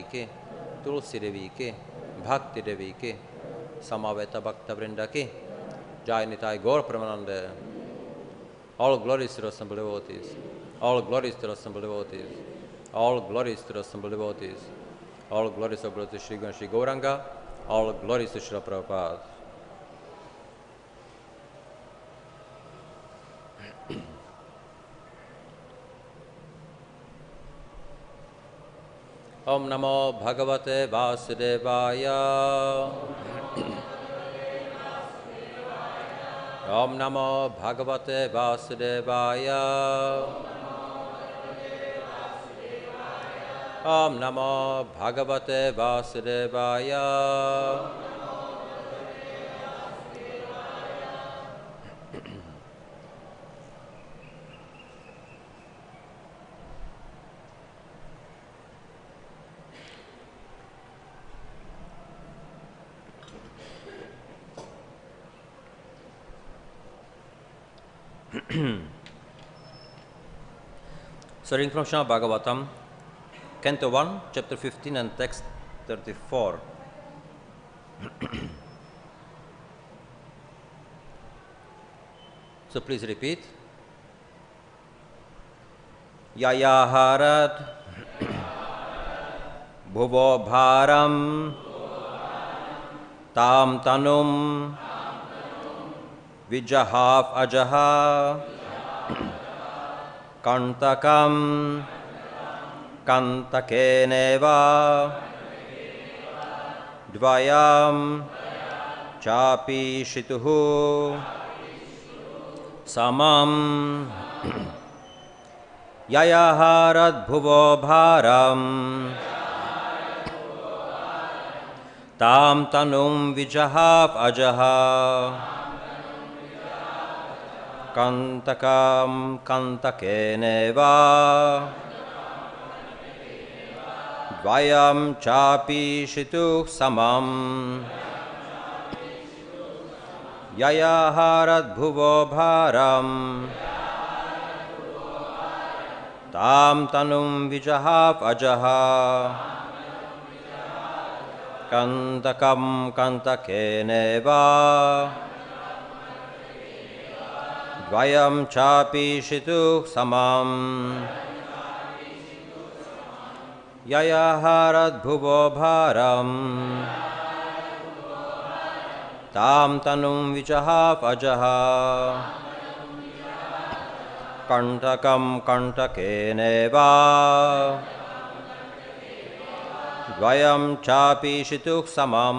ki, Tulsi Devi ki, Bhakti Devi ki, Samaveta Bhakta Vrinda ki, Jai Nitai Gaur Pramananda. All glories to the assembled devotees. All glories to the assembled devotees. All glories to the assembled devotees. All glories of Lord Śrī Kṛṣṇa Śrī Gauranga. All glories to Srila Prabhupada. Om Namo Bhagavate Vasudevaya. Om Namo Bhagavate Vasudevaya. Om Namo Bhagavate Vasudevaya. So, reading from Śrīmad-Bhāgavatam, Canto 1, Chapter 15 and Text 34. So, please repeat. Yayāharad bhuvo bhāraṁ tam tanum vijahāv ajaḥ kaṇṭakaṁ kaṇṭakeneva dvayaṁ cāpīśituḥ samam yayāharad bhuvo bhāraṁ tam tanum vijahāv ajaḥ kaṇṭakaṁ kaṇṭakeneva dvayaṁ cāpīśituḥ samam yayāharad bhuvo bhāraṁ tam tanum vijahāv ajaḥ kaṇṭakaṁ kaṇṭakeneva dvayaṁ cāpīśituḥ samam yayāharad bhuvo bhāraṁ tam tanum vijahāv ajaḥ kaṇṭakaṁ kaṇṭakeneva dvayaṁ cāpīśituḥ samam.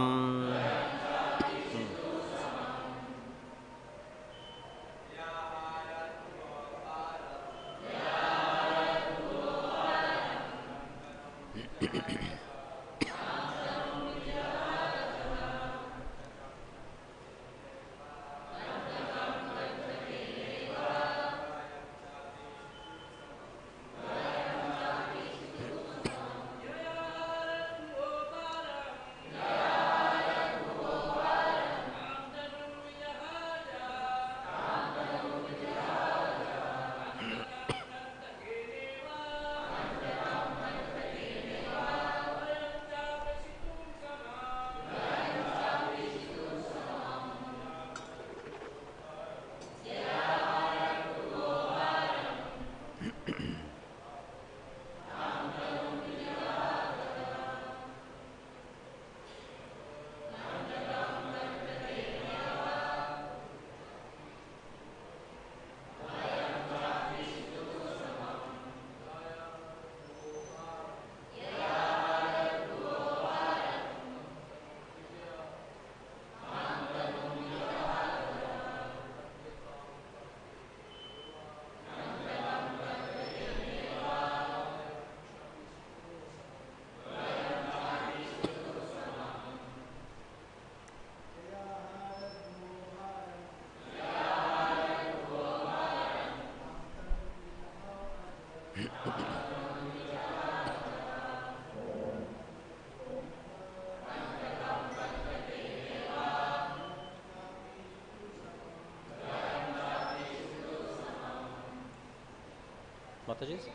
Mataji's?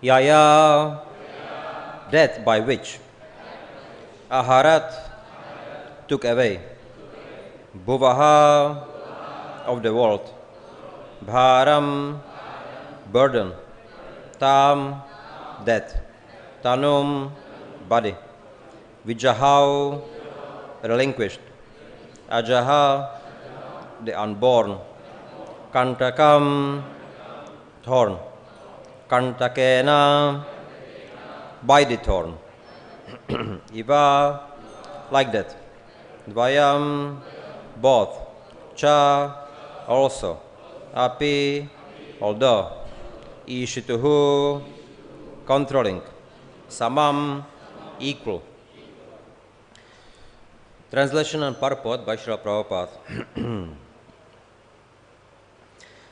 yayā, that by which aharat, took away, bhuvaḥ, of the world, bhāraṁ, burden, tanuṁ, death, tanum, body, vijahau, relinquished, ajaḥ, the unborn, kaṇṭakaṁ, thorn, kaṇṭakeneva, by the thorn, iva, like that, dvayaṁ, both, cha, also, api, although, cāpīśituḥ, controlling, samam, equal. Translation and purport by Śrīla Prabhupada.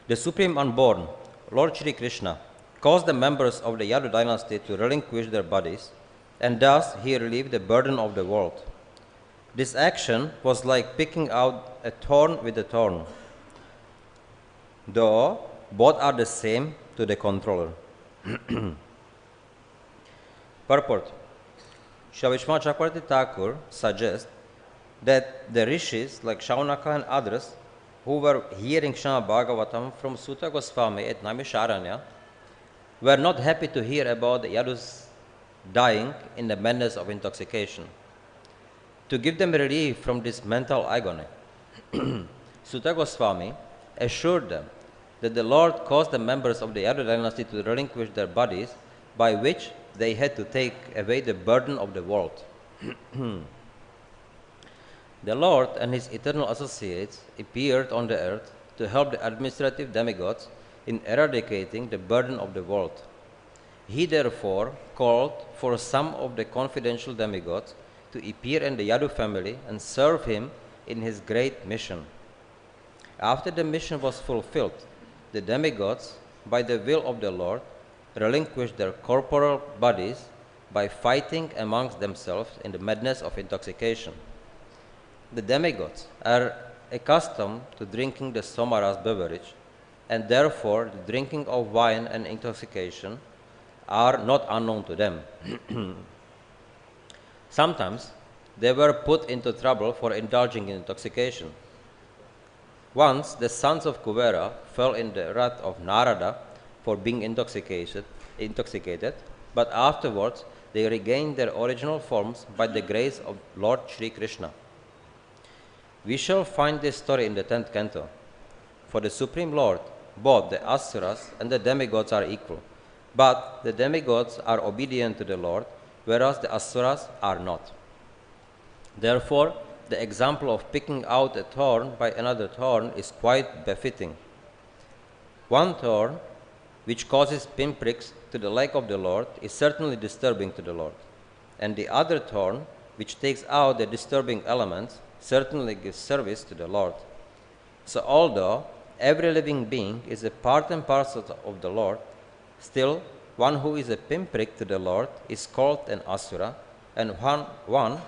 The Supreme Unborn, Lord Śrī Kṛṣṇa, caused the members of the Yadu dynasty to relinquish their bodies, and thus he relieved the burden of the world. This action was like picking out a thorn with a thorn, though both are the same to the controller. Purport. Śrīla Viśvanātha Cakravartī Ṭhākura suggests that the rishis like Shaunaka and others who were hearing Srimad-Bhāgavatam from Sūta Gosvāmī at Naimisharanya were not happy to hear about the Yadus dying in the madness of intoxication. To give them relief from this mental agony, Sūta Gosvāmī assured them that the Lord caused the members of the Yadu dynasty to relinquish their bodies, by which they had to take away the burden of the world. The Lord and his eternal associates appeared on the earth to help the administrative demigods in eradicating the burden of the world. He therefore called for some of the confidential demigods to appear in the Yadu family and serve him in his great mission. After the mission was fulfilled, the demigods, by the will of the Lord, relinquished their corporal bodies by fighting amongst themselves in the madness of intoxication. The demigods are accustomed to drinking the soma-rasa beverage, and therefore the drinking of wine and intoxication are not unknown to them. Sometimes they were put into trouble for indulging in intoxication. Once the sons of Kuvera fell in the wrath of Narada for being intoxicated, but afterwards they regained their original forms by the grace of Lord Śrī Kṛṣṇa. We shall find this story in the 10th Canto. For the Supreme Lord, both the asuras and the demigods are equal, but the demigods are obedient to the Lord, whereas the asuras are not. Therefore, the example of picking out a thorn by another thorn is quite befitting. One thorn, which causes pinpricks to the leg of the Lord, is certainly disturbing to the Lord, and the other thorn, which takes out the disturbing elements, certainly gives service to the Lord. So although every living being is a part and parcel of the Lord, still one who is a pinprick to the Lord is called an asura, and one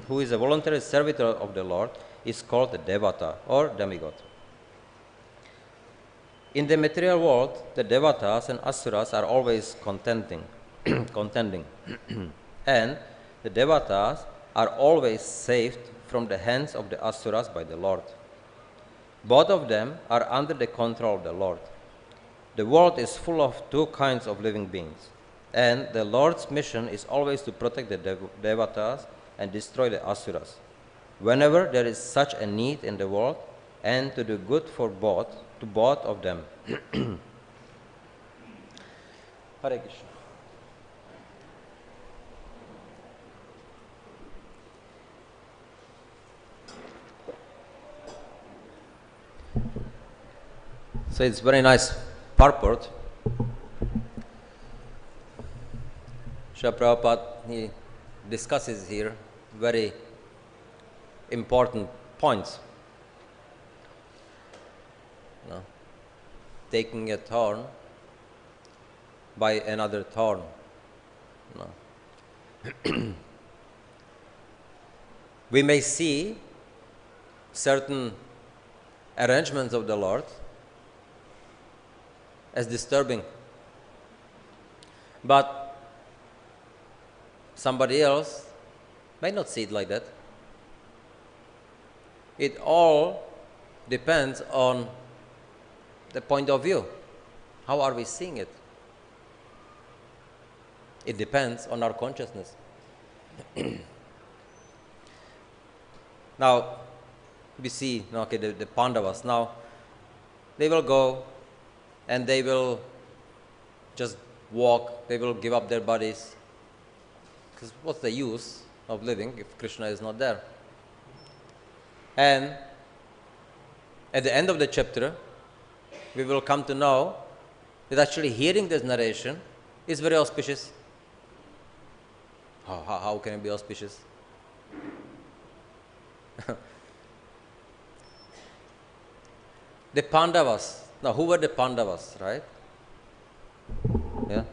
who is a voluntary servitor of the Lord is called a devata or demigod. In the material world, the devatas and asuras are always contending, and the devatas are always saved from the hands of the asuras by the Lord. Both of them are under the control of the Lord. The world is full of two kinds of living beings, and the Lord's mission is always to protect the devatas and destroy the asuras, whenever there is such a need in the world, and to do good for both, to both of them. Hare Krishna. So it's very nice purport. Srila Prabhupada, he discusses here very important points. Taking a thorn by another thorn. We may see certain arrangements of the Lord as disturbing, But somebody else may not see it like that. It all depends on the point of view. How are we seeing it? It depends on our consciousness. Now, we see the Pandavas. Now, they will go and they will just walk, they will give up their bodies. Because what's the use of living if Krishna is not there? And at the end of the chapter, we will come to know that actually hearing this narration is very auspicious. How can it be auspicious? The Pandavas. Now, who were the Pandavas, right? Yeah.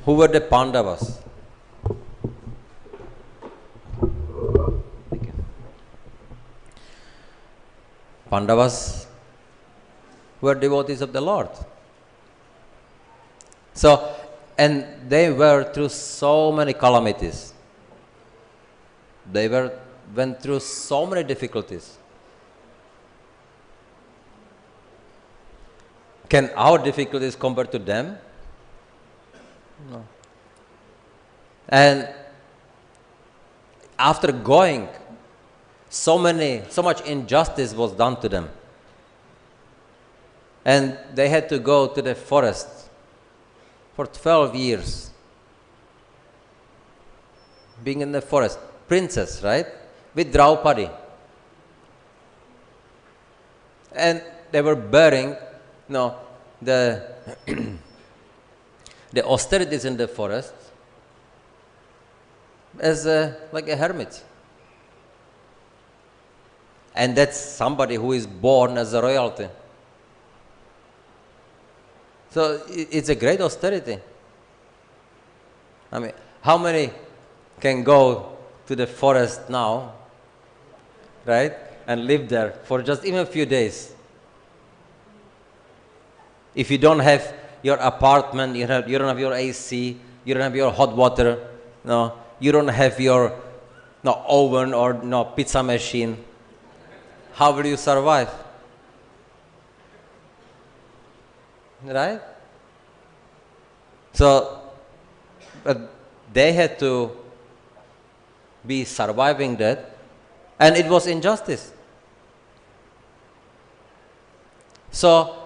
Who were the Pandavas? Pandavas were devotees of the Lord. So, and they were through so many calamities. They went through so many difficulties. Can our difficulties compare to them? No. And after going, so much injustice was done to them. And they had to go to the forest for 12 years. Being in the forest, princess, right? With Draupadi. And they were bearing the the austerities in the forest as like a hermit. And that's somebody who is born as a royalty. So it's a great austerity. I mean, how many can go to the forest now, right, and live there for just even a few days? If you don't have your apartment, you don't have your AC, you don't have your hot water, you don't have your oven or pizza machine, how will you survive? Right? So, they had to be surviving that, and it was injustice. So,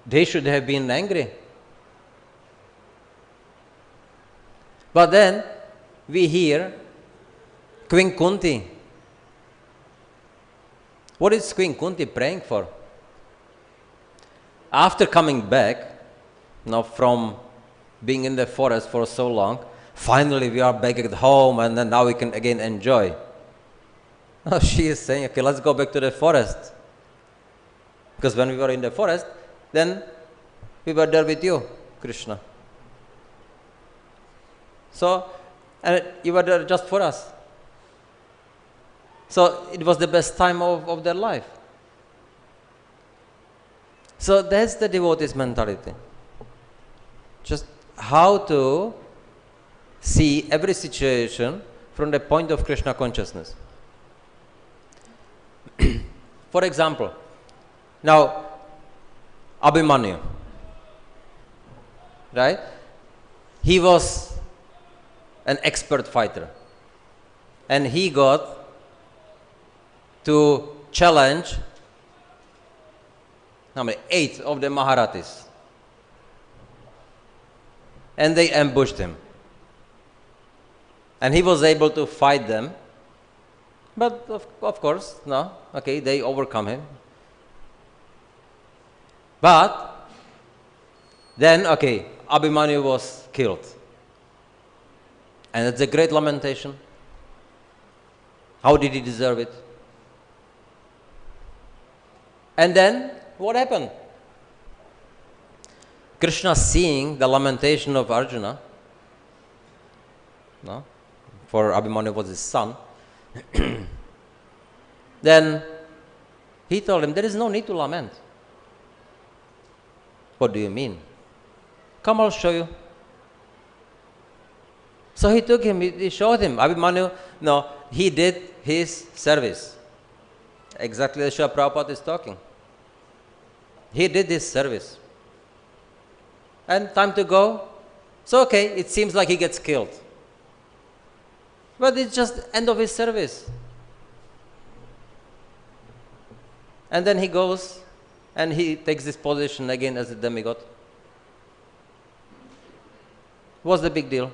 they should have been angry. But then, we hear Queen Kunti. What is Queen Kunti praying for? After coming back, from being in the forest for so long, finally we are back at home and then now we can again enjoy. Now she is saying, okay, let's go back to the forest. Because when we were in the forest, then we were there with you, Krishna. So, and you were there just for us. So it was the best time of their life. So that's the devotee's mentality. Just how to see every situation from the point of Krishna consciousness. For example, now Abhimanyu, right? He was an expert fighter, and he got to challenge 8 of the Maharatis. And they ambushed him. And he was able to fight them. But of course, they overcome him. But then, Abhimanyu was killed. And it's a great lamentation. How did he deserve it? And then, what happened? Krishna, seeing the lamentation of Arjuna, for Abhimanyu was his son, then he told him, there is no need to lament. What do you mean? Come, I'll show you. So he took him, he showed him. Abhimanyu, no, he did his service. Exactly as Srila Prabhupada is talking. He did his service. And time to go. So okay, it seems like he gets killed. But it's just end of his service. And then he goes and he takes this position again as a demigod. What's the big deal?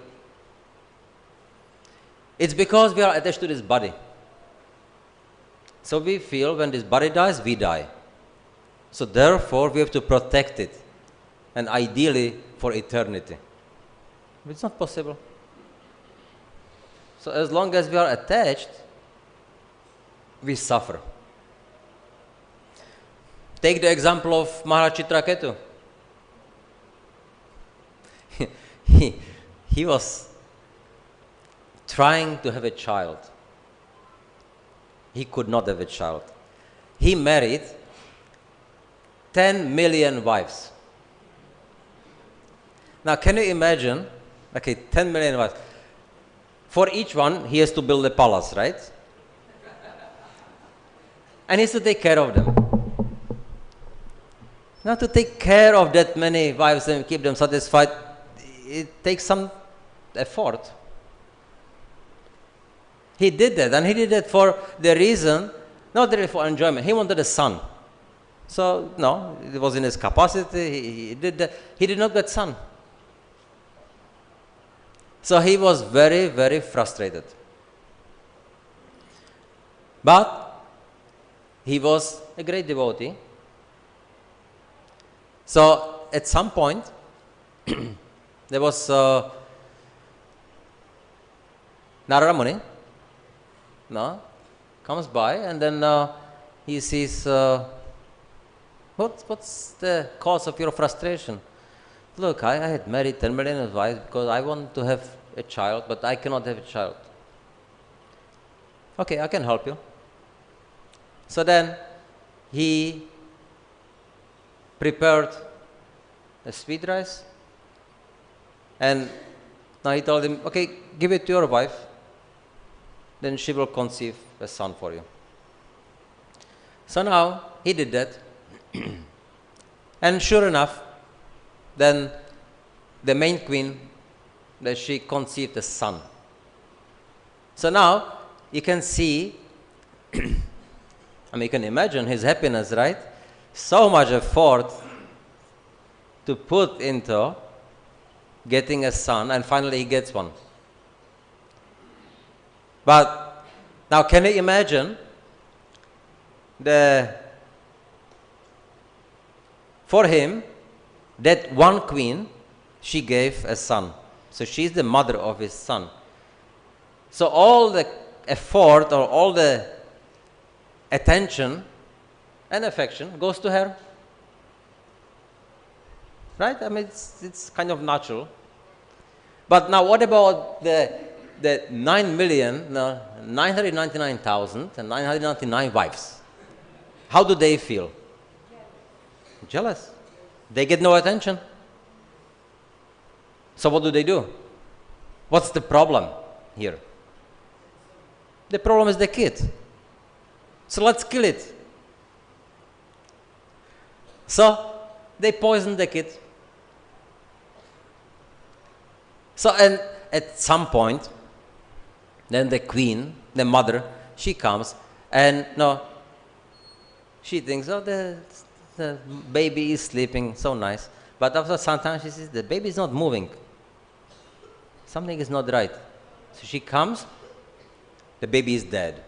It's because we are attached to this body. So we feel when this body dies, we die. So therefore, we have to protect it. And ideally, for eternity. But it's not possible. So as long as we are attached, we suffer. Take the example of Maharaj Chitraketu. He was trying to have a child. He could not have a child. He married 10 million wives. Now, can you imagine? Okay, 10 million wives. For each one, he has to build a palace, right? And he has to take care of them. Now, to take care of that many wives and keep them satisfied, it takes some effort. He did that, and he did that for the reason, not really for enjoyment. He wanted a son. So, no, it was in his capacity. He did that. He did not get son. So he was very, very frustrated. But he was a great devotee. So at some point, there was Narada Muni, comes by, and then he sees, what's the cause of your frustration? Look, I had married 10 million wives because I want to have a child, but I cannot have a child. Okay, I can help you. So then he prepared a sweet rice, and now he told him, okay, give it to your wife, then she will conceive a son for you. So now he did that, and sure enough, then the main queen, that she conceived a son. So now you can see, you can imagine his happiness, right? So much effort to put into getting a son, and finally he gets one. But now can you imagine for him, that one queen, she gave a son. So she's the mother of his son. So all the effort or all the attention and affection goes to her. Right? It's kind of natural. But now what about the 999,999 wives? How do they feel? Jealous. They get no attention. So what do? What's the problem here? The problem is the kid. So let's kill it. So they poisoned the kid. So and at some point, then the queen, the mother, she comes and she thinks, oh, the baby is sleeping, so nice. But after some time she says, the baby is not moving. Something is not right. So she comes, the baby is dead.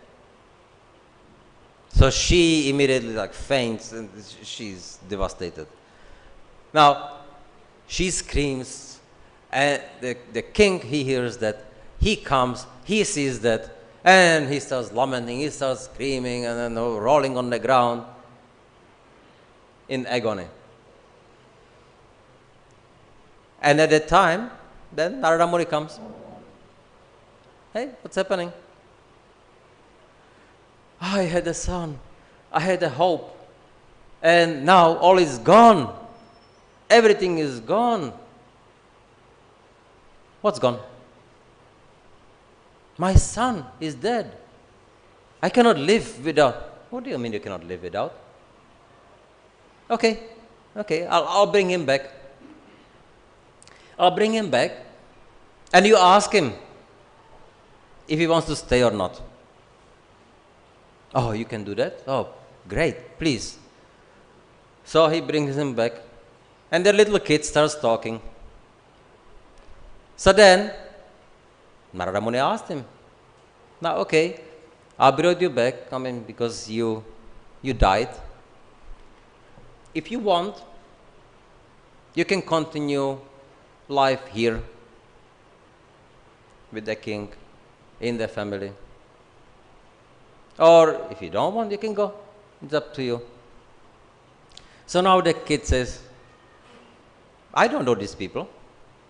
So she immediately faints and she's devastated. Now, she screams, and the king, he hears that, he comes, he sees that, and he starts lamenting, he starts screaming and then rolling on the ground in agony. And at that time, then Narada Muni comes. Hey, what's happening? I had a son. I had a hope. And now all is gone. everything is gone. What's gone? My son is dead. I cannot live without. What do you mean you cannot live without? Okay, I'll bring him back. I'll bring him back, and you ask him if he wants to stay or not. Oh, you can do that? Oh, great, please. So he brings him back, and the little kid starts talking. So then, Narada Muni asked him, now okay, I brought you back, because you died. If you want, you can continue life here with the king, in the family. Or if you don't want, you can go. It's up to you. So now the kid says, I don't know these people.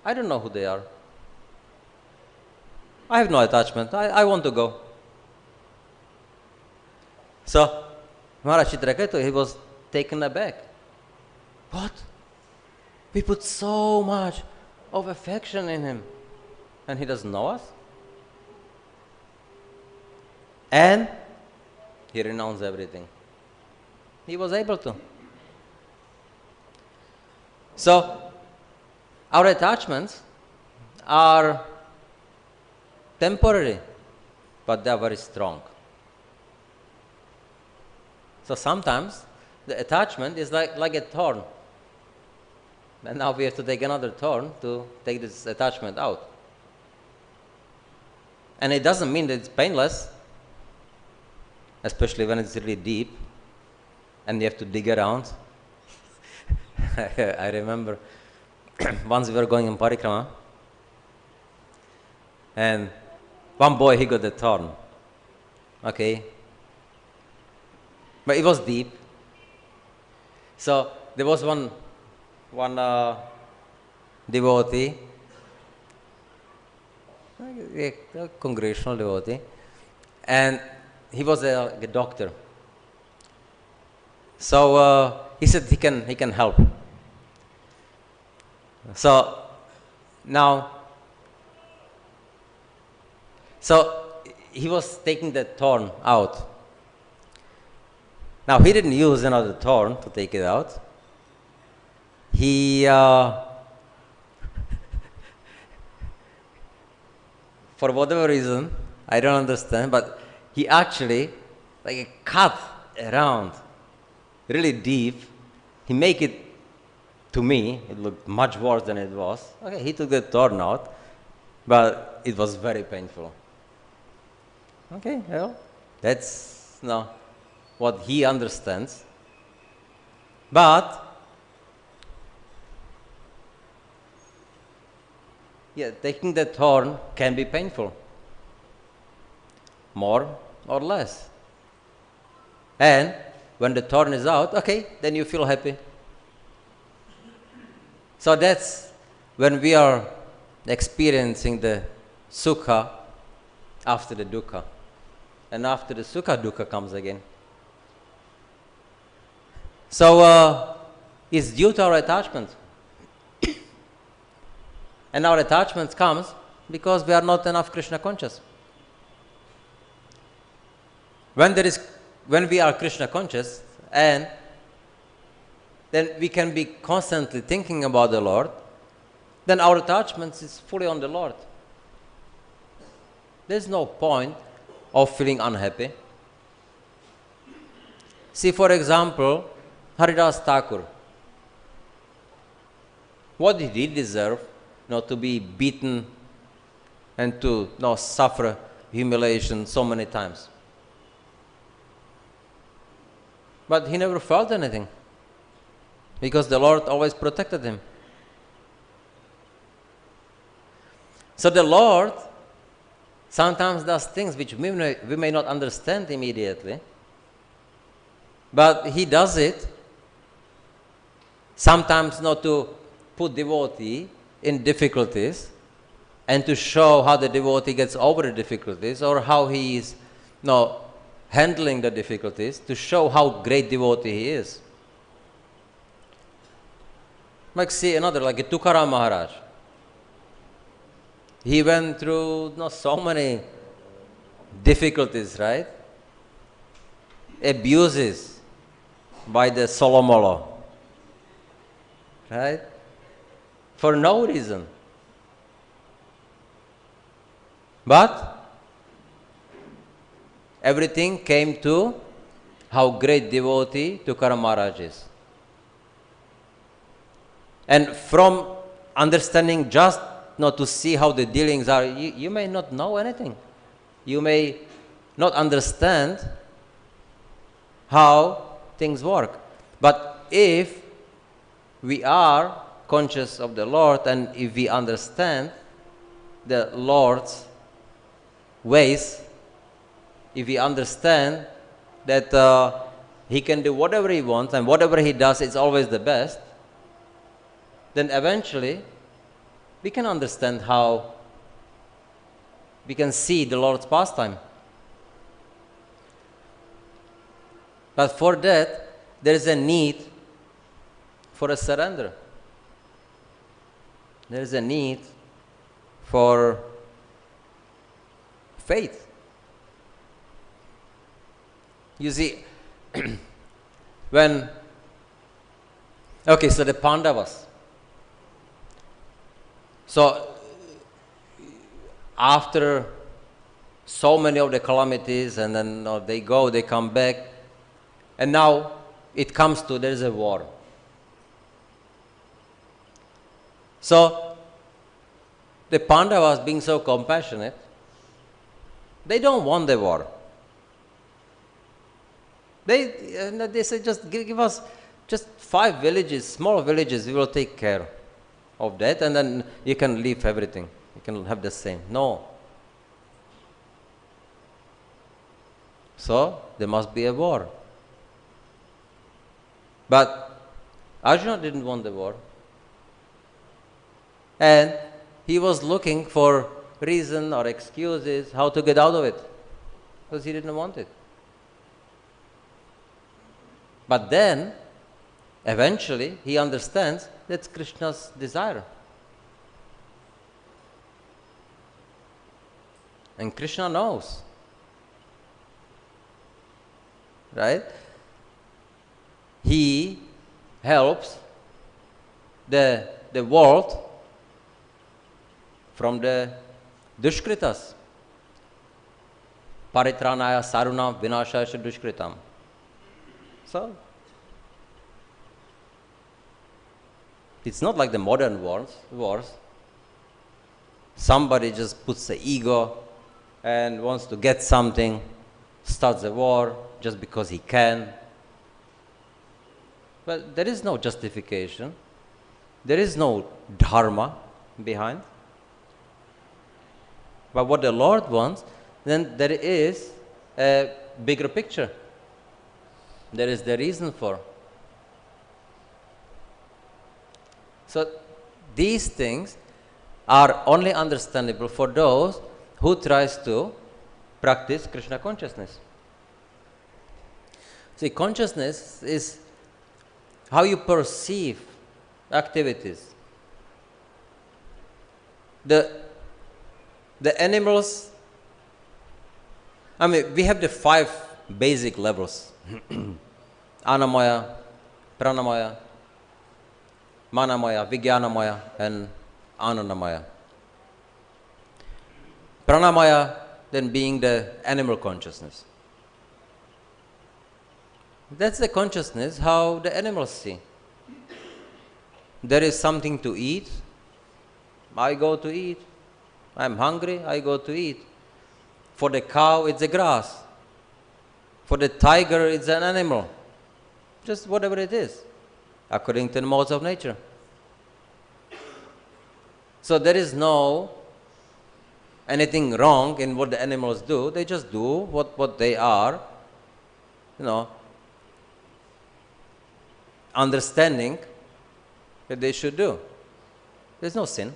I don't know who they are. I have no attachment. I want to go. So Maharaj Chitraketu, he was taken aback. What? We put so much of affection in him, and he doesn't know us? And he renounced everything. He was able to. So our attachments are temporary, but they are very strong. So sometimes the attachment is like a thorn. And now we have to take another thorn to take this attachment out. And it doesn't mean that it's painless, especially when it's really deep and you have to dig around. I remember once we were going in parikrama, and one boy, he got a thorn. Okay? But it was deep. So there was one devotee, a congregational devotee, and he was a doctor. So he said he can help. So now, he was taking the thorn out. Now he didn't use another thorn to take it out. He for whatever reason, I don't understand, but he actually cut around really deep. He make it, to me, it looked much worse than it was. Okay, he took the thorn out, but it was very painful. Okay, well, that's what he understands. But yeah, taking the thorn can be painful, more or less. And when the thorn is out, okay, then you feel happy. So that's when we are experiencing the sukha after the dukkha. And after the sukha, dukkha comes again. So it's due to our attachment. And our attachment comes because we are not enough Krishna conscious. When we are Krishna conscious, and then we can be constantly thinking about the Lord, then our attachment is fully on the Lord. There's no point of feeling unhappy. See, for example, Haridas Thakur. What did he deserve? To be beaten and to suffer humiliation so many times. But he never felt anything, because the Lord always protected him. So the Lord sometimes does things which we may not understand immediately, but he does it sometimes not to put devotee in difficulties and to show how the devotee gets over the difficulties, or how he is handling the difficulties, to show how great devotee he is. Like see another, like a Tukaram Maharaj. He went through so many difficulties, right? Abuses by the Solomolo, right? For no reason. But everything came to how great devotee Tukaram Maharaj is. And from understanding just not to see how the dealings are, you may not know anything. You may not understand how things work. But if we are conscious of the Lord and if we understand the Lord's ways, if we understand that He can do whatever He wants and whatever He does is always the best, then eventually we can understand how we can see the Lord's pastime. But for that, there is a need for a surrender. There is a need for faith. You see, when, okay, so the Pandavas. So, after so many of the calamities, and then they go, they come back, and now it comes to there is a war. So, the Pandavas being so compassionate, they don't want the war. They say, just give us just 5 villages, small villages, we will take care of that, and then you can leave everything. You can have the same. No. So, there must be a war. But Arjuna didn't want the war. And he was looking for reason or excuses how to get out of it, because he didn't want it. But then, eventually, he understands that's Krishna's desire. And Krishna knows. Right? He helps the world from the dushkritas. Paritranaya sarunam vinashaya dushkritam. So, it's not like the modern wars. Somebody just puts the ego and wants to get something, starts a war just because he can. But there is no justification. There is no dharma behind. But what the Lord wants, then there is a bigger picture. There is the reason for. So these things are only understandable for those who tries to practice Krishna consciousness. See, consciousness is how you perceive activities. The animals, I mean, we have the 5 basic levels. Anamaya, Pranamaya, Manamaya, Vijnanamaya, and Anandamaya. Pranamaya then being the animal consciousness. That's the consciousness how the animals see. There is something to eat, I go to eat. I'm hungry, I go to eat. For the cow, it's the grass. For the tiger, it's an animal. Just whatever it is, according to the modes of nature. So there is no anything wrong in what the animals do. They just do what they are, understanding that they should do. There's no sin.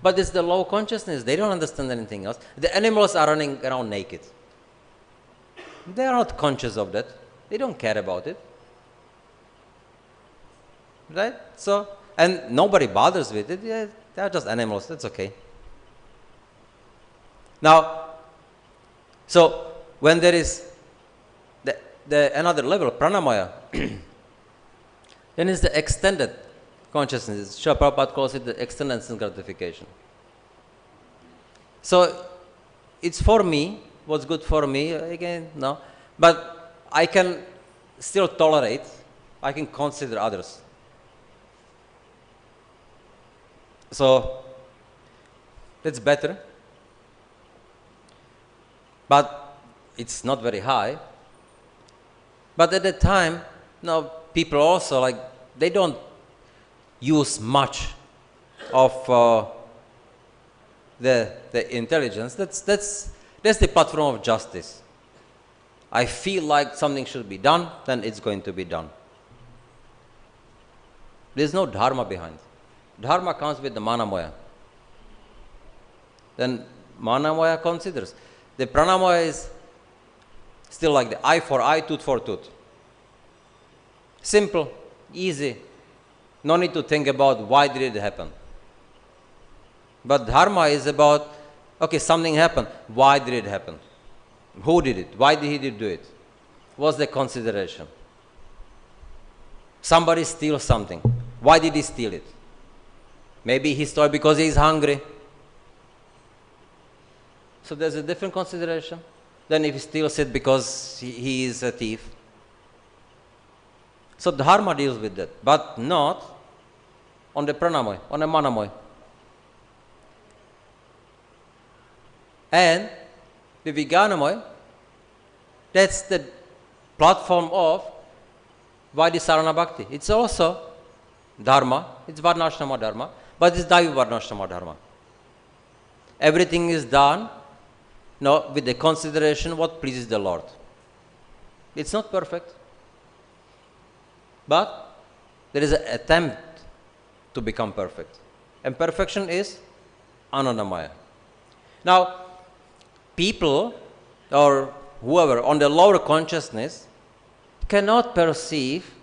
But it's the low consciousness. They don't understand anything else. The animals are running around naked. They are not conscious of that. They don't care about it. right? So, and nobody bothers with it. Yeah, they are just animals. That's okay. Now, so when there is the another level, pranamaya, then is the extended consciousness. Srila Prabhupada calls it the extended instant gratification. So it's for me, what's good for me, again, no. But I can still tolerate, I can consider others. So that's better. But it's not very high. But at the time, no, people also, like, they don't use much of the intelligence. That's the platform of justice. I feel like something should be done, then it's going to be done. There's no dharma behind. Dharma comes with the manamaya. Then manamaya considers. The pranamaya is still like the eye for eye, tooth for tooth. Simple, easy. No need to think about why did it happen. But dharma is about, okay, something happened. Why did it happen? Who did it? Why did he do it? What's the consideration? Somebody steals something. Why did he steal it? Maybe he stole because he's hungry. So there's a different consideration than if he steals it because he is a thief. So dharma deals with that, but not on the pranamoy, on the manamoy. And the vijnanamoy, that's the platform of Vaidhisarana Bhakti. It's also dharma, it's varnashrama dharma, but it's Daiva varnashrama dharma. Everything is done with the consideration what pleases the Lord. It's not perfect, but there is an attempt to become perfect. And perfection is Anandamaya. Now, people or whoever on the lower consciousness cannot perceive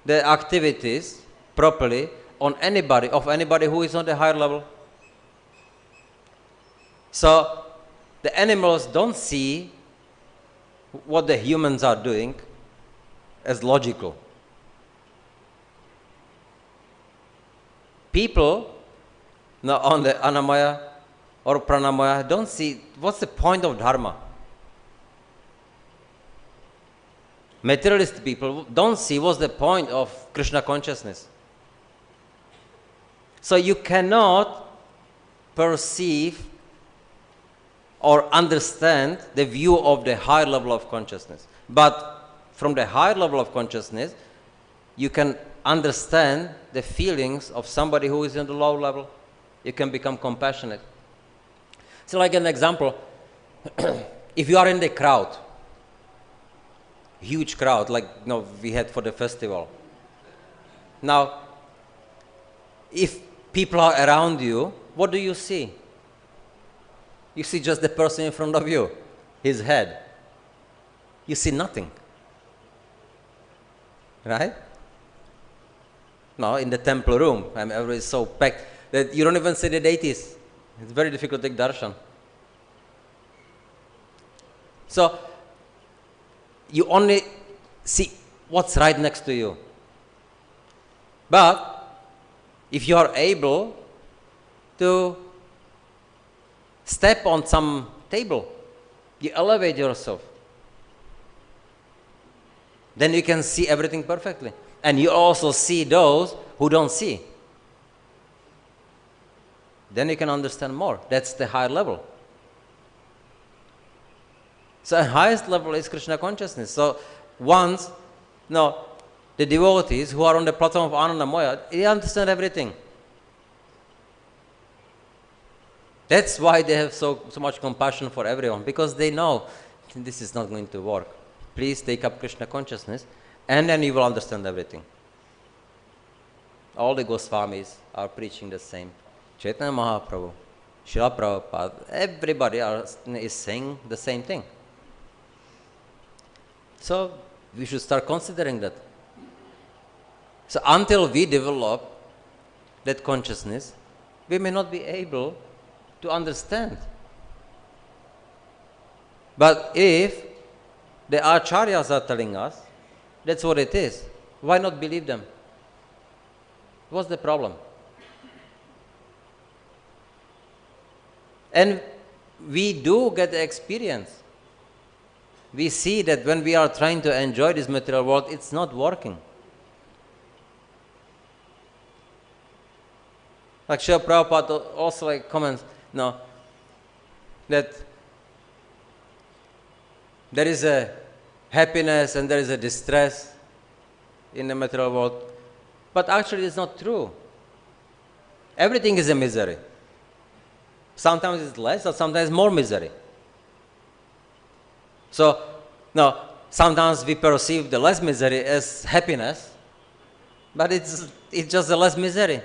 the activities properly of anybody who is on the higher level. So the animals don't see what the humans are doing as logical. People on the anamaya or pranamaya don't see what's the point of dharma. Materialist people don't see what's the point of Krishna consciousness. So you cannot perceive or understand the view of the higher level of consciousness. But from the higher level of consciousness, you can understand the feelings of somebody who is in the low level. You can become compassionate. So like an example, if you are in the crowd, huge crowd like we had for the festival. Now, if people are around you, what do you see? You see just the person in front of you, his head. You see nothing. Right? No, in the temple room, everybody is so packed that you don't even see the deities. It's very difficult to take darshan. So, you only see what's right next to you. But, if you are able to step on some table, you elevate yourself, then you can see everything perfectly. And you also see those who don't see. Then you can understand more. That's the higher level. So the highest level is Krishna consciousness. So once, the devotees who are on the platform of Anandamaya, they understand everything. That's why they have so much compassion for everyone, because they know this is not going to work. Please take up Krishna consciousness, and then you will understand everything. All the Gosvamis are preaching the same. Chaitanya Mahaprabhu, Śrīla Prabhupada, everybody is saying the same thing. So we should start considering that. So until we develop that consciousness, we may not be able to understand. But if the acharyas are telling us that's what it is, why not believe them? What's the problem? And we do get the experience. We see that when we are trying to enjoy this material world, it's not working. Like Srila Prabhupada also comments, that there is a happiness and there is a distress in the material world. But actually it's not true. Everything is a misery. Sometimes it's less or sometimes more misery. So, sometimes we perceive the less misery as happiness, but it's just the less misery.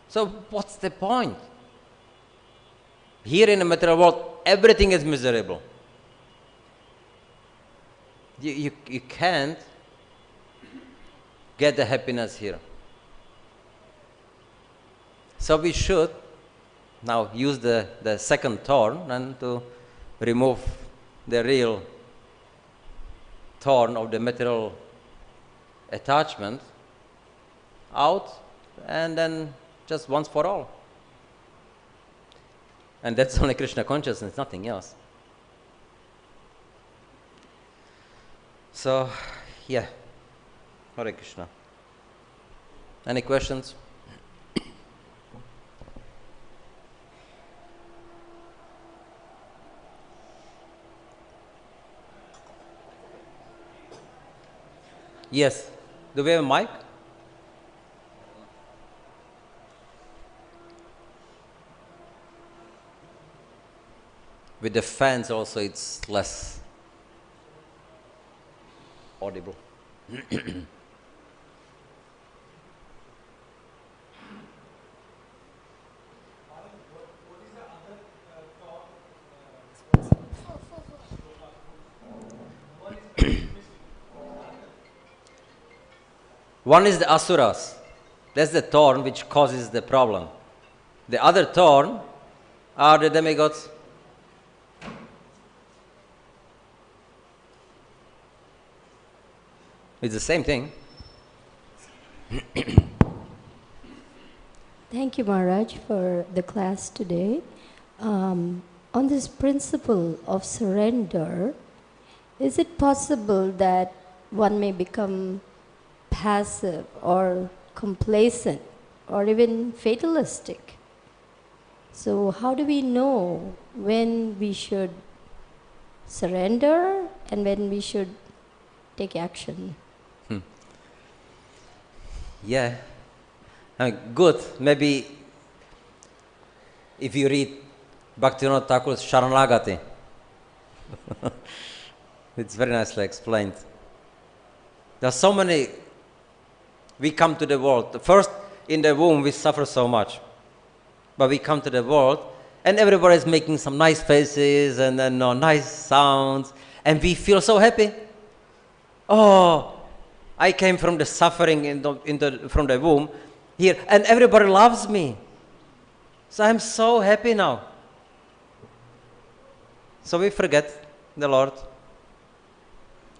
So what's the point? Here in the material world, everything is miserable. You can't get the happiness here. So we should now use the second thorn and to remove the real thorn of the material attachment out, and then just once for all. And that's only Krishna consciousness, nothing else. So, yeah. Hare Krishna. Any questions? Yes. Do we have a mic? With the fans also it's less audible. One is the asuras. That's the thorn which causes the problem. The other thorn are the demigods. It's the same thing. Thank you, Maharaj, for the class today. On this principle of surrender, is it possible that one may become passive or complacent or even fatalistic? So how do we know when we should surrender and when we should take action? Yeah, good. Maybe if you read Bhaktivinoda Thakur's Sharanagati, it's very nicely explained. There are so many. We come to the world. First, in the womb, we suffer so much. But we come to the world, and everybody is making some nice faces and then nice sounds, and we feel so happy. Oh, I came from the suffering from the womb here, and everybody loves me. So I'm so happy now. So we forget the Lord.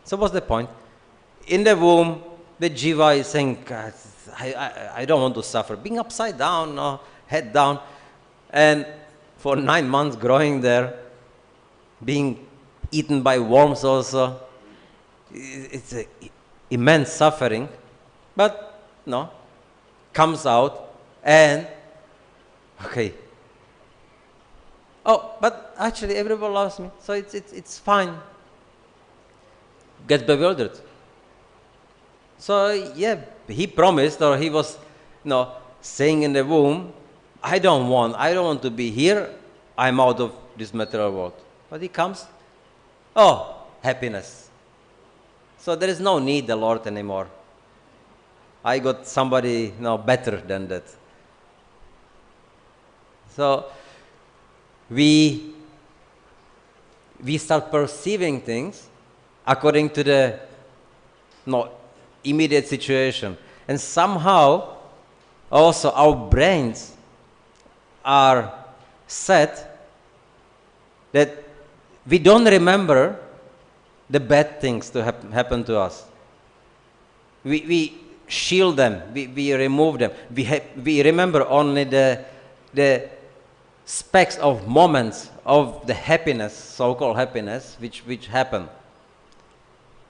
So what's the point? In the womb, the jiva is saying, God, I don't want to suffer. Being upside down, head down, and for 9 months growing there, being eaten by worms also. It's an immense suffering, but comes out and, okay. Oh, but actually everyone loves me, so it's fine. Gets bewildered. So yeah, he promised, or he was, saying in the womb, I don't want to be here. I'm out of this material world. But he comes, happiness. So there is no need the Lord anymore. I got somebody better than that. So we start perceiving things according to the no, immediate situation. And somehow also our brains are set that we don't remember the bad things to happen to us. We shield them, we remove them. We remember only the specks of moments of the happiness, so-called happiness, which happen.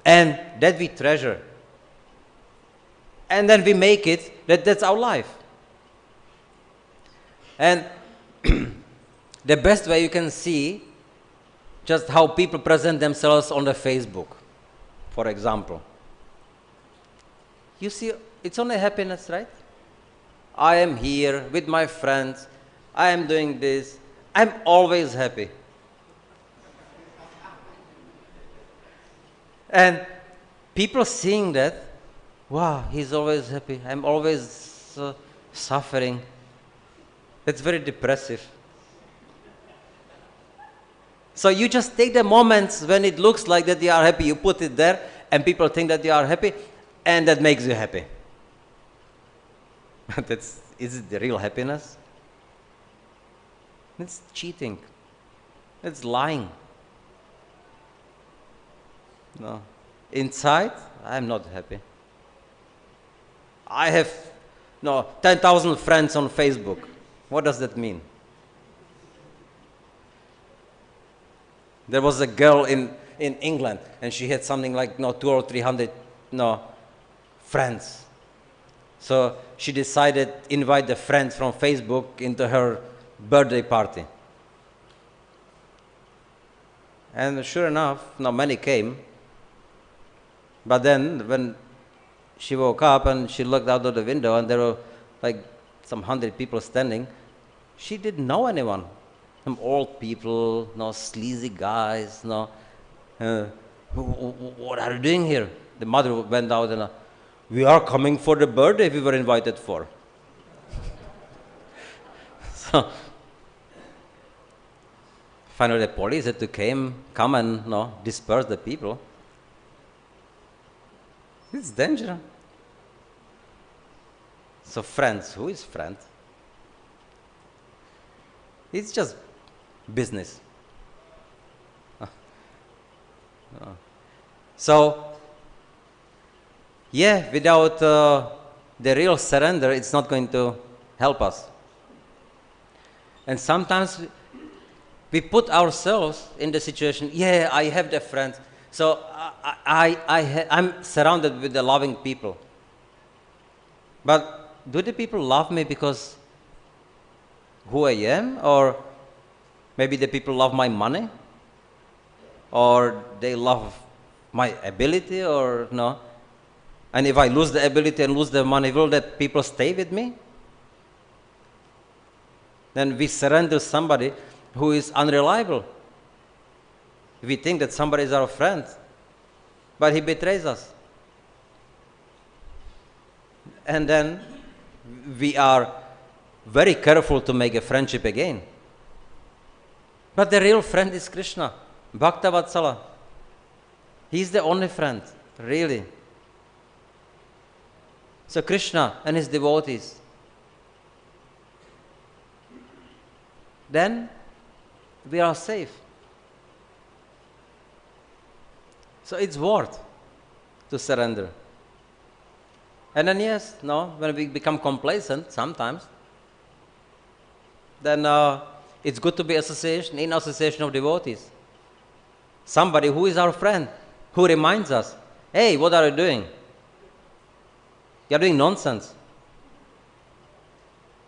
And that we treasure. And then we make it that's our life. And the best way you can see just how people present themselves on the Facebook, for example. You see, it's only happiness, right? I am here with my friends. I am doing this. I'm always happy. And people seeing that, wow, he's always happy. I'm always suffering. That's very depressive. So you just take the moments when it looks like that you are happy, you put it there, and people think that you are happy, and that makes you happy. Is it the real happiness? It's cheating. It's lying. No. Inside, I'm not happy. I have 10,000 friends on Facebook. What does that mean? There was a girl in England, and she had something like 200 or 300 friends. So she decided to invite the friends from Facebook into her birthday party. And sure enough, many came. But then when she woke up and she looked out of the window and there were like some 100 people standing, she didn't know anyone. Some old people, sleazy guys, what are you doing here? The mother went out and, we are coming for the birthday we were invited for. So, finally the police had to come and disperse the people. It's dangerous. So friends, who is friend? It's just business. So, yeah, without the real surrender, it's not going to help us. And sometimes we put ourselves in the situation, yeah, I have the friends. So I'm surrounded with the loving people. But do the people love me because who I am? Or maybe the people love my money? Or they love my ability or no? And if I lose the ability and lose the money, will the people stay with me? Then we surrender somebody who is unreliable. We think that somebody is our friend, but he betrays us. And then we are very careful to make a friendship again. But the real friend is Krishna, Bhakta Vatsala. He's the only friend, really. So Krishna and his devotees. Then we are safe. So it's worth to surrender. And then yes, when we become complacent sometimes, then it's good to be in association of devotees. Somebody who is our friend, who reminds us, hey, what are you doing? You're doing nonsense.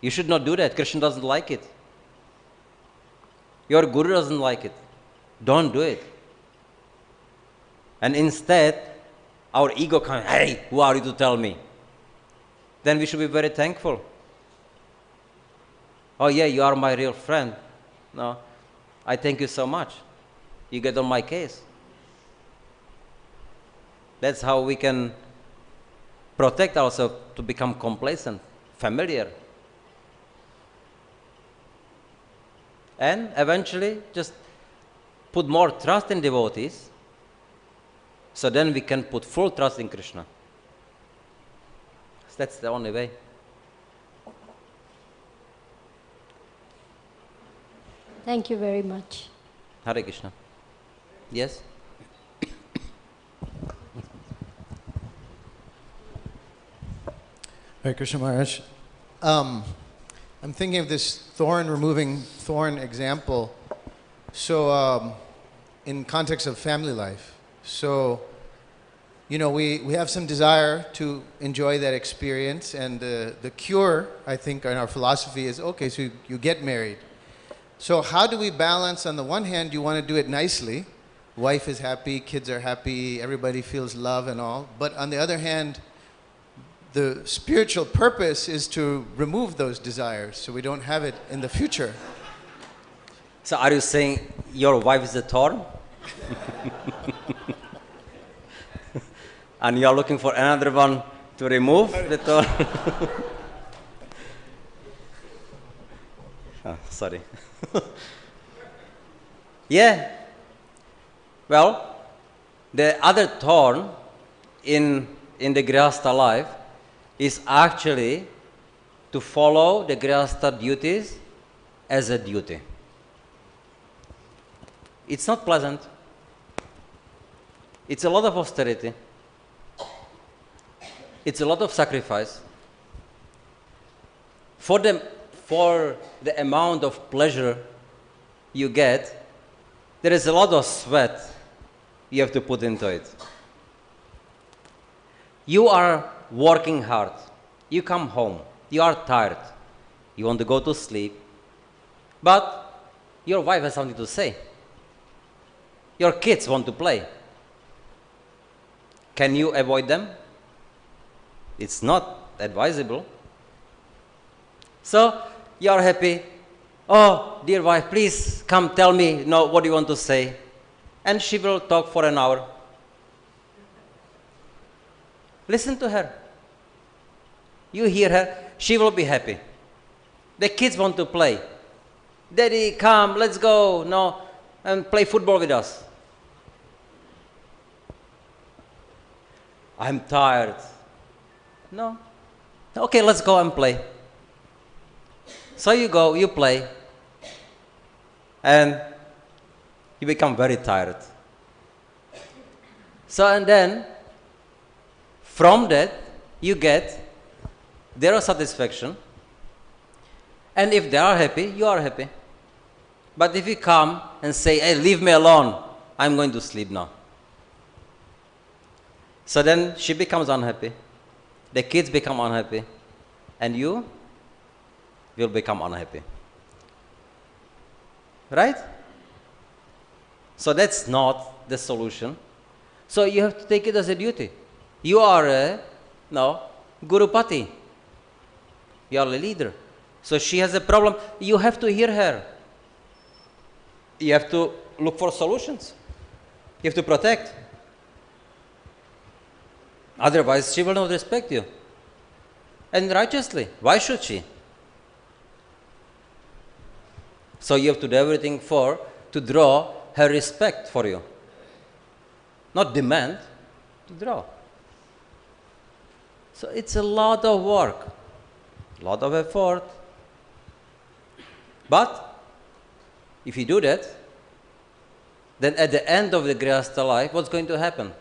You should not do that. Krishna doesn't like it. Your guru doesn't like it. Don't do it. And instead, our ego comes, hey, who are you to tell me? Then we should be very thankful. Oh yeah, you are my real friend. No, I thank you so much. You get on my case. That's how we can protect ourselves to become complacent, familiar. And eventually just put more trust in devotees So then we can put full trust in Krishna. That's the only way. Thank you very much. Hare Krishna. Yes? Hare Krishna Maharaj. I'm thinking of this removing thorn example. So, in context of family life. So, you know, we have some desire to enjoy that experience, and the cure, I think, in our philosophy is, okay, so you get married. So how do we balance, on the one hand, you want to do it nicely, wife is happy, kids are happy, everybody feels love and all, but on the other hand, the spiritual purpose is to remove those desires so we don't have it in the future. So are you saying your wife is a thorn? And you are looking for another one to remove the thorn? Oh, sorry. Yeah. Well, the other thorn in the Grihastha life is actually to follow the Grihastha duties as a duty. It's not pleasant. It's a lot of austerity. It's a lot of sacrifice. For the amount of pleasure you get, there is a lot of sweat you have to put into it. You are working hard. You come home. You are tired. You want to go to sleep. But your wife has something to say. Your kids want to play. Can you avoid them? It's not advisable. So you are happy. Oh, dear wife, please come tell me what you want to say. And she will talk for an hour. Listen to her. You hear her, she will be happy. The kids want to play. Daddy, come, let's go, and play football with us. I'm tired. No. Okay, let's go and play. So you go, you play, and you become very tired. So, and then, from that, you get their satisfaction, and if they are happy, you are happy. But if you come and say, hey, leave me alone, I'm going to sleep now. So then she becomes unhappy, the kids become unhappy, and you will become unhappy. Right? So that's not the solution. So you have to take it as a duty. You are a Gurupati. You are a leader. So she has a problem. You have to hear her. You have to look for solutions. You have to protect. Otherwise, she will not respect you. And righteously. Why should she? So you have to do everything to draw her respect for you. Not demand, to draw. So it's a lot of work, a lot of effort. But if you do that, then at the end of the Grihastha life, what's going to happen?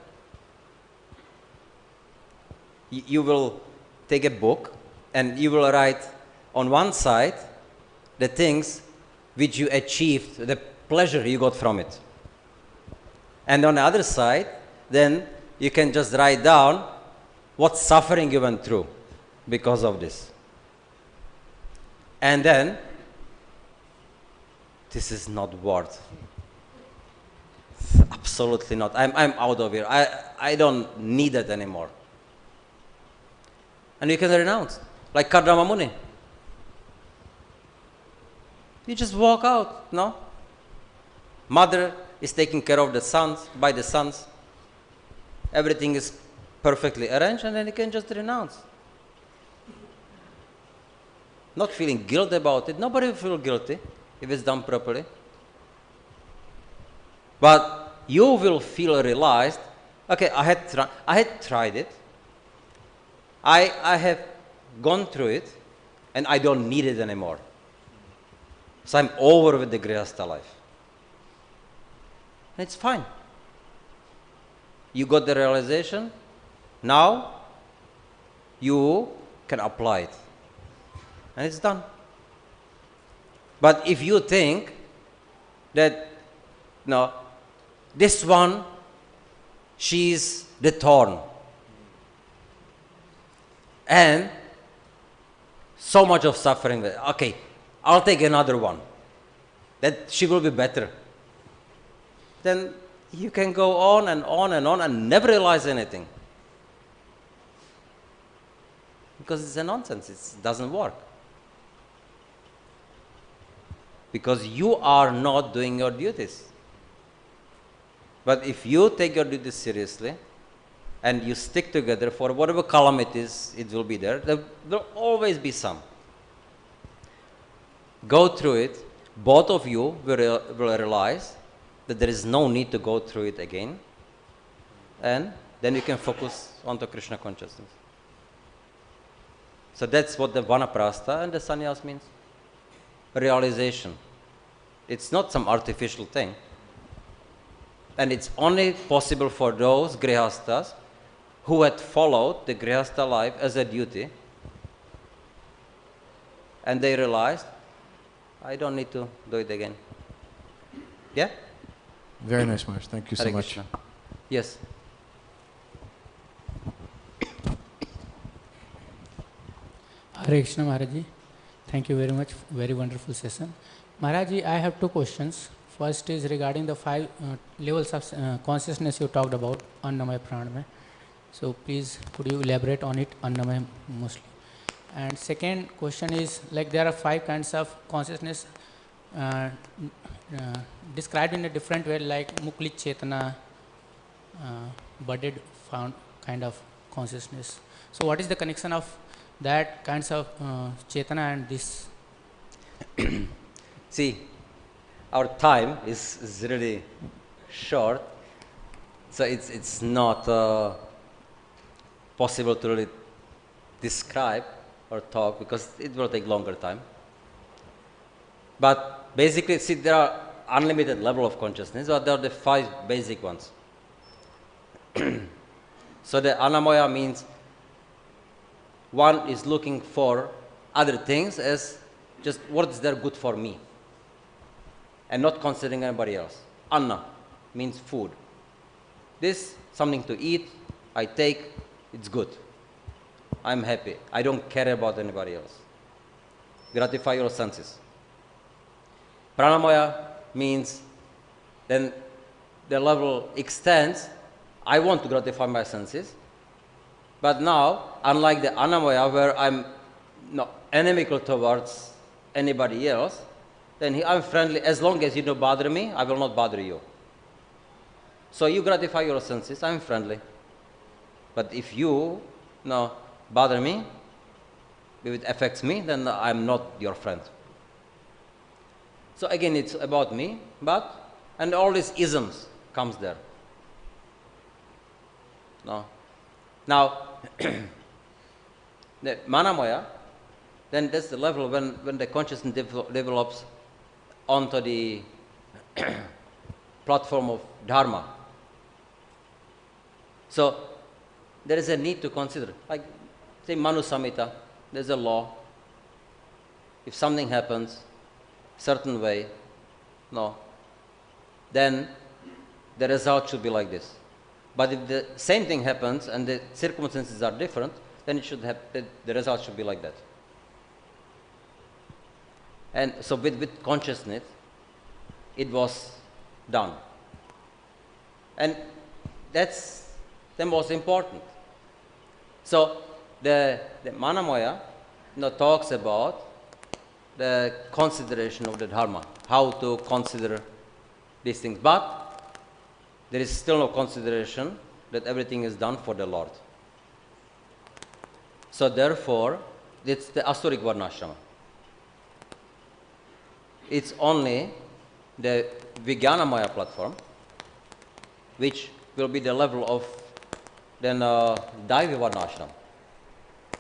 You will take a book and you will write on one side the things which you achieved, the pleasure you got from it. And on the other side, then you can just write down what suffering you went through because of this. And then, this is not worth. Absolutely not. I'm out of here. I don't need it anymore. And you can renounce, like Kardama Muni. You just walk out, no? Mother is taking care of the sons, by the sons. Everything is perfectly arranged, and then you can just renounce. Not feeling guilt about it. Nobody will feel guilty if it's done properly. But you will feel realized, Okay, I had tried it. I have gone through it, and I don't need it anymore. So I'm over with the Grihastha life. And it's fine. You got the realization. Now you can apply it. And it's done. But if you think that, no, this one, she's the thorn. And so much of suffering. Okay, I'll take another one. That she will be better. Then you can go on and on and on and never realize anything. Because it's a nonsense. It doesn't work. Because you are not doing your duties. But if you take your duties seriously and you stick together for whatever calamities it will be there, there will always be some. Go through it. Both of you will realize that there is no need to go through it again. And then you can focus on the Krishna consciousness. So that's what the vanaprastha and the sannyas means. Realization. It's not some artificial thing. And it's only possible for those grihasthas who had followed the grihastha life as a duty. And they realized, I don't need to do it again. Yeah? Very nice, Maharaj. Thank you so Hare much. Krishna. Yes. Hare Krishna Maharaji. Thank you very much. Very wonderful session. Maharaji, I have two questions. First is regarding the 5 levels of consciousness you talked about, Annamaya Pranamaya. So please, could you elaborate on it, Annamaya mostly? And second question is, like there are 5 kinds of consciousness described in a different way, like Muklit Chetana, budded found kind of consciousness. So what is the connection of that kinds of Chetana and this? See, our time is really short, so it's not possible to really describe or talk because it will take longer time. But basically, see, there are unlimited level of consciousness, but there are the 5 basic ones. So the Annamaya means one is looking for other things as just what is there good for me and not considering anybody else. Anna means food. This, something to eat, I take, it's good. I'm happy. I don't care about anybody else. Gratify your senses. Pranamaya means then the level extends. I want to gratify my senses. But now, unlike the Annamaya, where I'm not inimical towards anybody else, then I'm friendly. As long as you don't bother me, I will not bother you. So you gratify your senses, I'm friendly. But if you bother me, if it affects me, then I'm not your friend. So again, it's about me, and all these isms comes there. No. Now, the Manamaya, then that's the level when the consciousness develops onto the platform of Dharma. So there is a need to consider, like say Manu Samhita, there's a law. If something happens certain way, then the result should be like this. But if the same thing happens and the circumstances are different, then it should the result should be like that. And so with consciousness, it was done. And that's the most important. So the Manamaya talks about the consideration of the Dharma, how to consider these things. But there is still no consideration that everything is done for the Lord. So therefore, it's the Asuric Varnashrama. It's only the Vijnanamaya platform, which will be the level of then Daivi Varnashram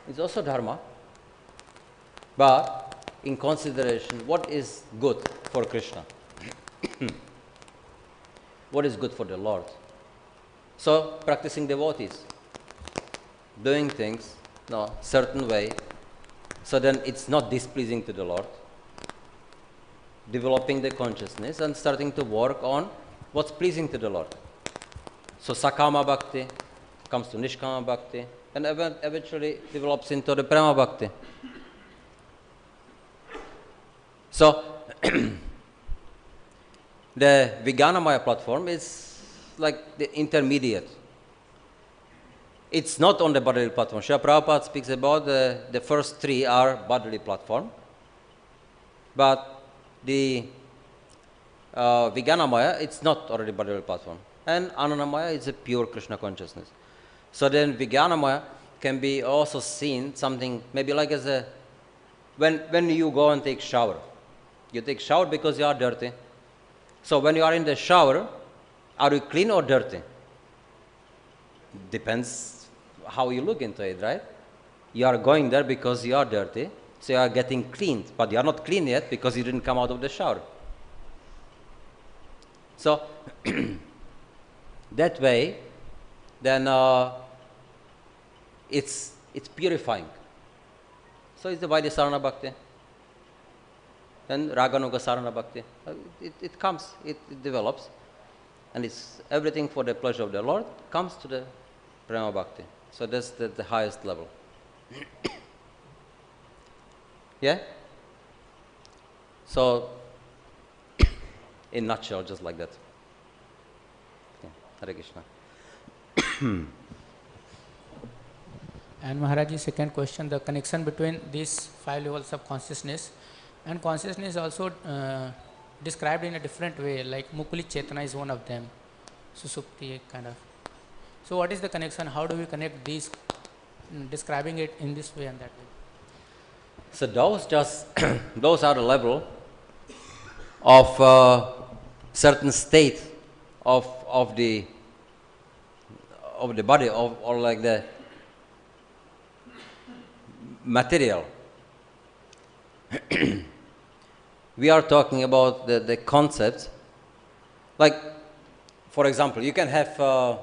is also dharma. But in consideration, what is good for Krishna? What is good for the Lord? So, practicing devotees, doing things certain way, so then it's not displeasing to the Lord. Developing the consciousness and starting to work on what's pleasing to the Lord. So, Sakama Bhakti comes to Nishkama Bhakti and eventually develops into the Prema Bhakti. So, the Vijnanamaya platform is like the intermediate. It's not on the bodily platform. Srila Prabhupada speaks about the first three are bodily platform, but the Vijnanamaya, it's not already bodily platform. And Anandamaya is a pure Krishna consciousness. So then Vijnanamaya can be also seen something maybe like as a, when you go and take shower. You take shower because you are dirty. So when you are in the shower, are you clean or dirty? Depends how you look into it, right? You are going there because you are dirty, so you are getting cleaned, but you are not clean yet because you didn't come out of the shower. So that way, then it's purifying. So it's the Vaidya Bhakti. And Raganuga Sarana Bhakti. It comes, it develops, and it's everything for the pleasure of the Lord comes to the Prema Bhakti. So that's the highest level. Yeah? So, in a nutshell, just like that. Yeah. Hare Krishna. And Maharaji, second question, the connection between these 5 levels of consciousness. And consciousness is also described in a different way, like Mukuli Chetana is one of them, Susupti kind of. So what is the connection? How do we connect these, describing it in this way and that way? So those are the level of certain state of the body, or like the material. We are talking about the concept. Like, for example, you can have a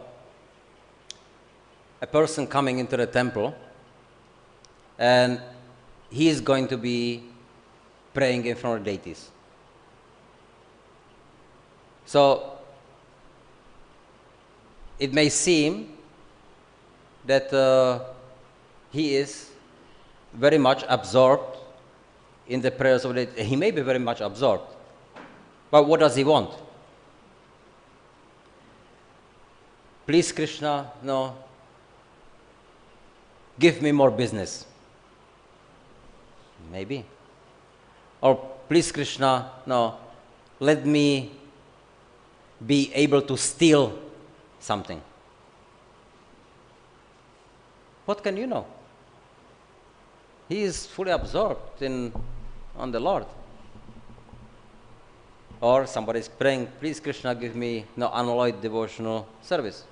person coming into the temple and he is going to be praying in front of deities. So it may seem that he is very much absorbed in the prayers of the deity. He may be very much absorbed, but what does he want? Please, Krishna, give me more business. Maybe. Or please, Krishna, let me be able to steal something. What can you know? He is fully absorbed on the Lord. Or somebody is praying, please Krishna, give me unalloyed devotional service.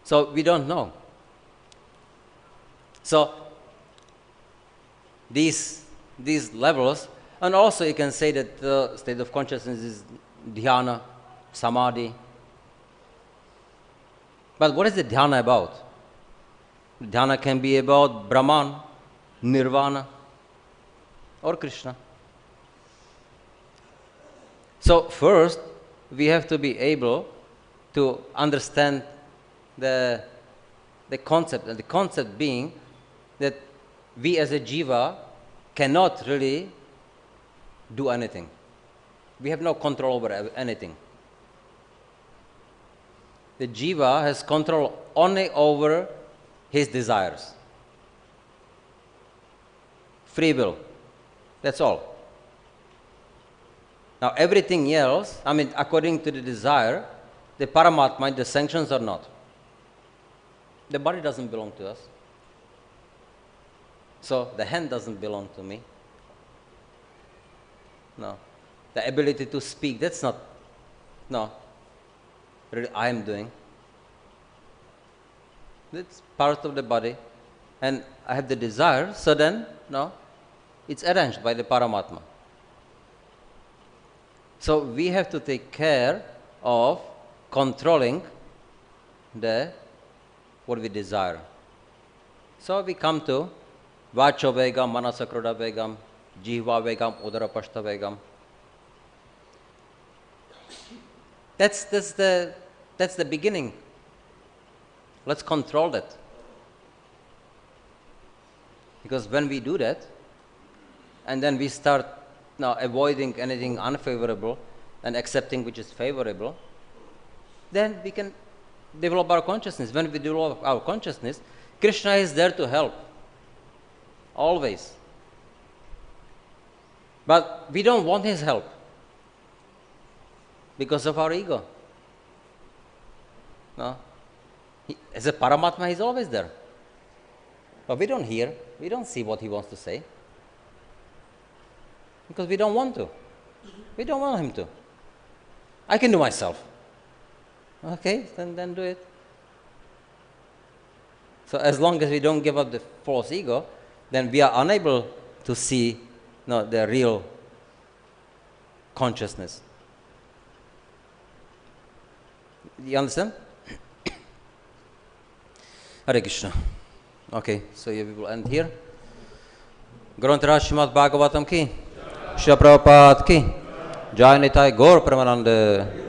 So we don't know. So these levels, and also you can say that the state of consciousness is dhyana, samadhi. But what is the dhyana about? Dhyana can be about Brahman, Nirvana, or Krishna. So first, we have to be able to understand the concept, and the concept being that we as a jiva cannot really do anything. We have no control over anything. The jiva has control only over his desires. Free will. That's all. Now everything else, according to the desire, the Paramatma, the sanctions or not. The body doesn't belong to us. So the hand doesn't belong to me. No. The ability to speak, that's not, really I am doing. It's part of the body, and I have the desire, so then, no, it's arranged by the Paramatma. So we have to take care of controlling what we desire. So we come to Vacho Vegam, Manasakruda Vegam, Jihva Vegam, Udarapashta Vegam. That's the beginning. Let's control that. Because when we do that, and then we start now avoiding anything unfavorable and accepting which is favorable, then we can develop our consciousness. When we develop our consciousness, Krishna is there to help. Always. But we don't want his help because of our ego. No? As a Paramatma, he's always there. But we don't hear, we don't see what he wants to say. Because we don't want to. We don't want him to. I can do myself. Okay, then do it. So as long as we don't give up the false ego, then we are unable to see the real consciousness. You understand? Hare Krishna. Okay, so we will end here. Grantara Srimad-Bhāgavatam ki, Śrīla Prabhupada ki, Jai Nitai Gaur Premanande.